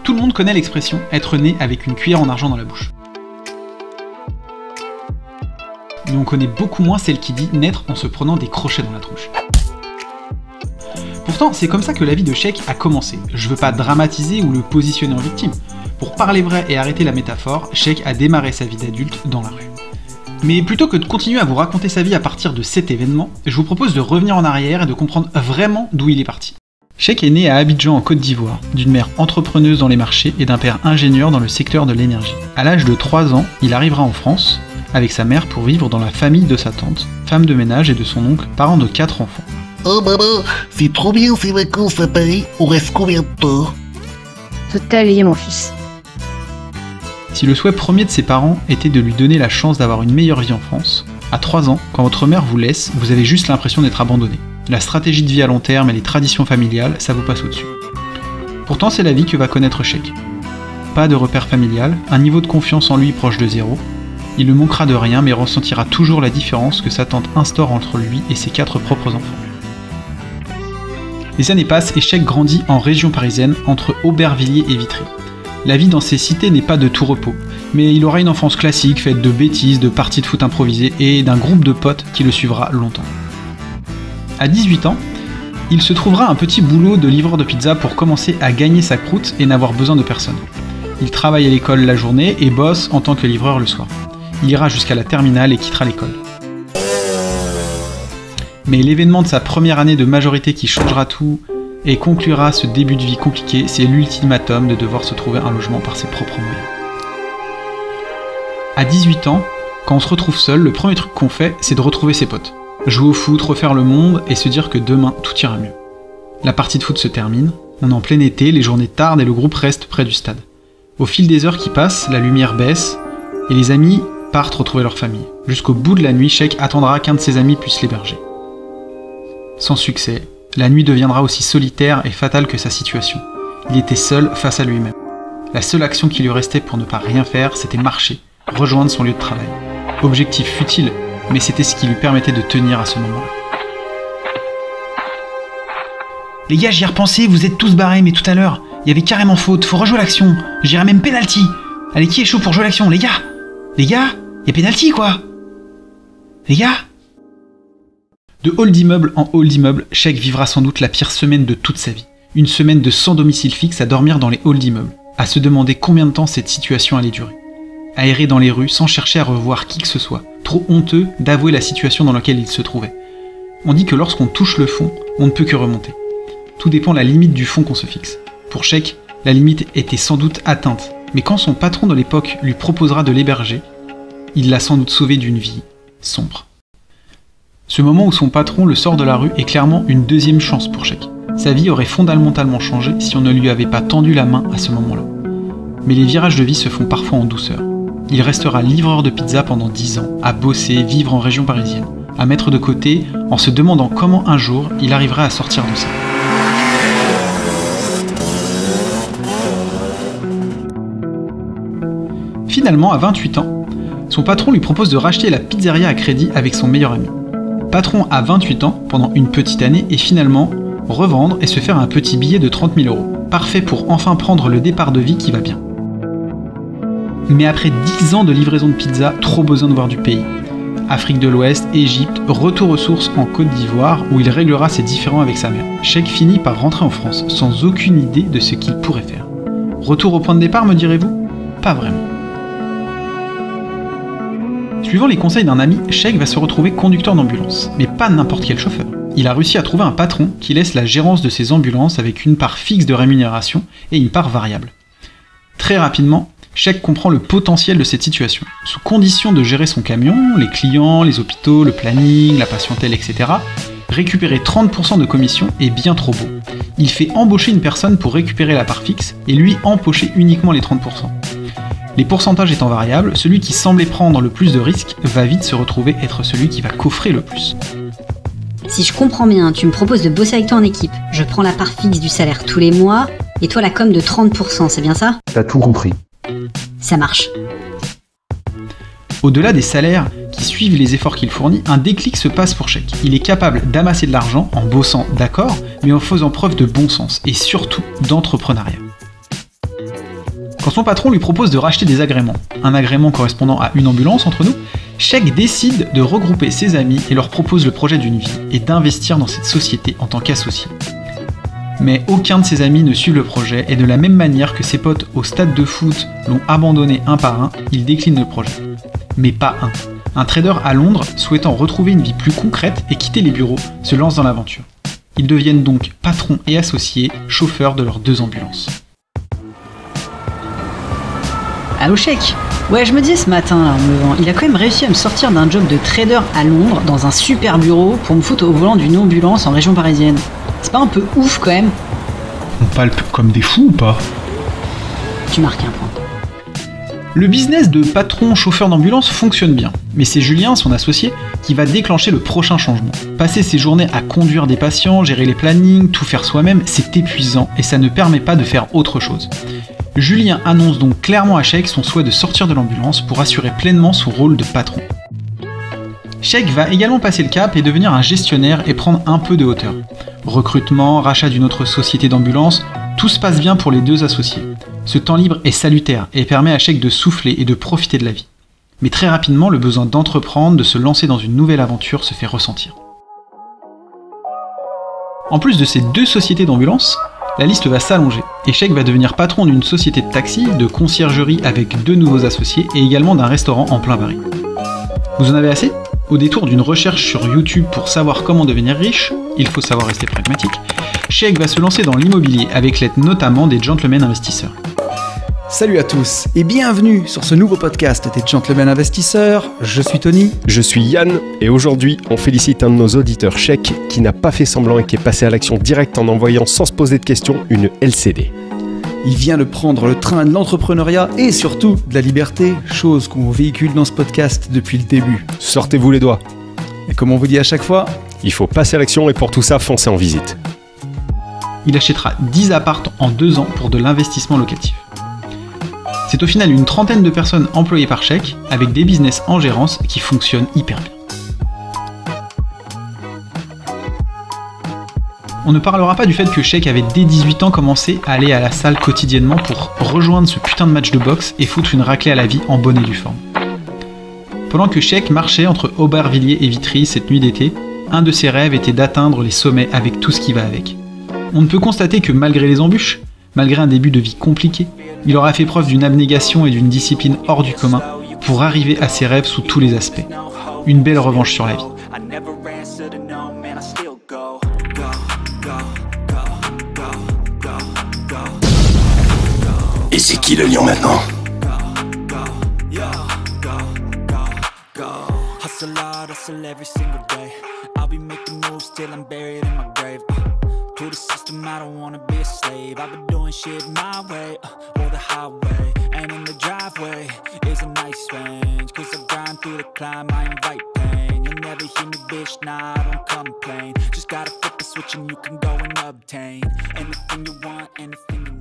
Tout le monde connaît l'expression « être né avec une cuillère en argent dans la bouche ». Mais on connaît beaucoup moins celle qui dit « naître en se prenant des crochets dans la tronche ». Pourtant, c'est comme ça que la vie de Sheikh a commencé. Je veux pas dramatiser ou le positionner en victime. Pour parler vrai et arrêter la métaphore, Sheikh a démarré sa vie d'adulte dans la rue. Mais plutôt que de continuer à vous raconter sa vie à partir de cet événement, je vous propose de revenir en arrière et de comprendre vraiment d'où il est parti. Sheikh est né à Abidjan en Côte d'Ivoire, d'une mère entrepreneuse dans les marchés et d'un père ingénieur dans le secteur de l'énergie. À l'âge de 3 ans, il arrivera en France avec sa mère pour vivre dans la famille de sa tante, femme de ménage et de son oncle, parent de 4 enfants. Oh maman, c'est trop bien ces vacances à Paris, on reste combien de temps? Toute ta vie, mon fils. Si le souhait premier de ses parents était de lui donner la chance d'avoir une meilleure vie en France, à 3 ans, quand votre mère vous laisse, vous avez juste l'impression d'être abandonné. La stratégie de vie à long terme et les traditions familiales, ça vous passe au-dessus. Pourtant, c'est la vie que va connaître Sheikh. Pas de repère familial, un niveau de confiance en lui proche de 0. Il ne manquera de rien, mais ressentira toujours la différence que sa tante instaure entre lui et ses 4 propres enfants. Les années passent et Sheikh grandit en région parisienne, entre Aubervilliers et Vitry. La vie dans ces cités n'est pas de tout repos, mais il aura une enfance classique faite de bêtises, de parties de foot improvisées et d'un groupe de potes qui le suivra longtemps. À 18 ans, il se trouvera un petit boulot de livreur de pizza pour commencer à gagner sa croûte et n'avoir besoin de personne. Il travaille à l'école la journée et bosse en tant que livreur le soir. Il ira jusqu'à la terminale et quittera l'école. Mais l'événement de sa première année de majorité qui changera tout et conclura ce début de vie compliqué, c'est l'ultimatum de devoir se trouver un logement par ses propres moyens. À 18 ans, quand on se retrouve seul, le premier truc qu'on fait, c'est de retrouver ses potes. Jouer au foot, refaire le monde et se dire que demain, tout ira mieux. La partie de foot se termine, on est en plein été, les journées tardent et le groupe reste près du stade. Au fil des heures qui passent, la lumière baisse et les amis partent retrouver leur famille. Jusqu'au bout de la nuit, Sheikh attendra qu'un de ses amis puisse l'héberger. Sans succès, la nuit deviendra aussi solitaire et fatale que sa situation. Il était seul face à lui-même. La seule action qui lui restait pour ne pas rien faire, c'était marcher, rejoindre son lieu de travail. Objectif futile, mais c'était ce qui lui permettait de tenir à ce moment-là. Les gars, j'y ai repensé, vous êtes tous barrés, mais tout à l'heure, il y avait carrément faute, faut rejouer l'action. J'irais même penalty. Allez, qui est chaud pour jouer l'action, les gars? Les gars, il y a penalty, quoi. Les gars? De hall d'immeuble en hall d'immeuble, Sheikh vivra sans doute la pire semaine de toute sa vie. Une semaine de sans domicile fixe à dormir dans les halls d'immeuble, à se demander combien de temps cette situation allait durer. À errer dans les rues sans chercher à revoir qui que ce soit, trop honteux d'avouer la situation dans laquelle il se trouvait. On dit que lorsqu'on touche le fond, on ne peut que remonter. Tout dépend de la limite du fond qu'on se fixe. Pour Sheikh, la limite était sans doute atteinte, mais quand son patron de l'époque lui proposera de l'héberger, il l'a sans doute sauvé d'une vie sombre. Ce moment où son patron le sort de la rue est clairement une deuxième chance pour Sheikh. Sa vie aurait fondamentalement changé si on ne lui avait pas tendu la main à ce moment-là. Mais les virages de vie se font parfois en douceur. Il restera livreur de pizza pendant 10 ans, à bosser, vivre en région parisienne, à mettre de côté en se demandant comment un jour il arriverait à sortir de ça. Finalement, à 28 ans, son patron lui propose de racheter la pizzeria à crédit avec son meilleur ami. Patron à 28 ans, pendant une petite année, et finalement revendre et se faire un petit billet de 30 000 €. Parfait pour enfin prendre le départ de vie qui va bien. Mais après 10 ans de livraison de pizza, trop besoin de voir du pays. Afrique de l'Ouest, Égypte, retour aux sources en Côte d'Ivoire où il réglera ses différends avec sa mère. Sheikh finit par rentrer en France sans aucune idée de ce qu'il pourrait faire. Retour au point de départ, me direz-vous? Pas vraiment. Suivant les conseils d'un ami, Sheikh va se retrouver conducteur d'ambulance, mais pas n'importe quel chauffeur. Il a réussi à trouver un patron qui laisse la gérance de ses ambulances avec une part fixe de rémunération et une part variable. Très rapidement, Sheikh comprend le potentiel de cette situation. Sous condition de gérer son camion, les clients, les hôpitaux, le planning, la patientèle, etc., récupérer 30% de commission est bien trop beau. Il fait embaucher une personne pour récupérer la part fixe et lui empocher uniquement les 30%. Les pourcentages étant variables, celui qui semblait prendre le plus de risques va vite se retrouver être celui qui va coffrer le plus. Si je comprends bien, tu me proposes de bosser avec toi en équipe. Je prends la part fixe du salaire tous les mois, et toi la com de 30%, c'est bien ça? T'as tout compris. Ça marche. Au-delà des salaires qui suivent les efforts qu'il fournit, un déclic se passe pour Sheikh. Il est capable d'amasser de l'argent en bossant, d'accord, mais en faisant preuve de bon sens et surtout d'entrepreneuriat. Quand son patron lui propose de racheter des agréments, un agrément correspondant à une ambulance entre nous, Sheikh décide de regrouper ses amis et leur propose le projet d'une vie et d'investir dans cette société en tant qu'associé. Mais aucun de ses amis ne suit le projet et de la même manière que ses potes au stade de foot l'ont abandonné un par un, il décline le projet. Mais pas un. Un trader à Londres, souhaitant retrouver une vie plus concrète et quitter les bureaux, se lance dans l'aventure. Ils deviennent donc patrons et associés, chauffeurs de leurs 2 ambulances. Allô Sheikh ? Ouais, je me disais ce matin, là, en me levant, il a quand même réussi à me sortir d'un job de trader à Londres, dans un super bureau, pour me foutre au volant d'une ambulance en région parisienne. C'est pas un peu ouf quand même ? On palpe comme des fous ou pas ? Tu marques un point. Le business de patron chauffeur d'ambulance fonctionne bien, mais c'est Julien, son associé, qui va déclencher le prochain changement. Passer ses journées à conduire des patients, gérer les plannings, tout faire soi-même, c'est épuisant et ça ne permet pas de faire autre chose. Julien annonce donc clairement à Sheikh son souhait de sortir de l'ambulance pour assurer pleinement son rôle de patron. Sheikh va également passer le cap et devenir un gestionnaire et prendre un peu de hauteur. Recrutement, rachat d'une autre société d'ambulance, tout se passe bien pour les 2 associés. Ce temps libre est salutaire et permet à Sheikh de souffler et de profiter de la vie. Mais très rapidement, le besoin d'entreprendre, de se lancer dans une nouvelle aventure se fait ressentir. En plus de ces 2 sociétés d'ambulance, la liste va s'allonger et Sheikh va devenir patron d'une société de taxi, de conciergerie avec 2 nouveaux associés et également d'un restaurant en plein Paris. Vous en avez assez ? Au détour d'une recherche sur YouTube pour savoir comment devenir riche, il faut savoir rester pragmatique, Sheikh va se lancer dans l'immobilier avec l'aide notamment des gentlemen investisseurs. Salut à tous et bienvenue sur ce nouveau podcast des Gentlemen Investisseurs. Je suis Tony. Je suis Yann et aujourd'hui on félicite un de nos auditeurs Sheikh qui n'a pas fait semblant et qui est passé à l'action directe en envoyant sans se poser de questions une LCD. Il vient de prendre le train de l'entrepreneuriat et surtout de la liberté, chose qu'on véhicule dans ce podcast depuis le début. Sortez-vous les doigts. Et comme on vous dit à chaque fois, il faut passer à l'action et pour tout ça, foncez en visite. Il achètera 10 appartes en 2 ans pour de l'investissement locatif. C'est au final une trentaine de personnes employées par Sheikh, avec des business en gérance qui fonctionnent hyper bien. On ne parlera pas du fait que Sheikh avait dès 18 ans commencé à aller à la salle quotidiennement pour rejoindre ce putain de match de boxe et foutre une raclée à la vie en bonne et due forme. Pendant que Sheikh marchait entre Aubervilliers et Vitry cette nuit d'été, un de ses rêves était d'atteindre les sommets avec tout ce qui va avec. On ne peut constater que malgré les embûches, malgré un début de vie compliqué, il aura fait preuve d'une abnégation et d'une discipline hors du commun pour arriver à ses rêves sous tous les aspects. Une belle revanche sur la vie. Et c'est qui le lion maintenant? Hustle every single day. I'll be making moves till I'm buried in my grave. To the system, I don't wanna be a slave. I've been doing shit my way, or the highway. And in the driveway is a nice range. Cause I grind through the climb, I invite pain. You'll never hear me, bitch, nah, I don't complain. Just gotta flip the switch and you can go and obtain anything you want, anything you need.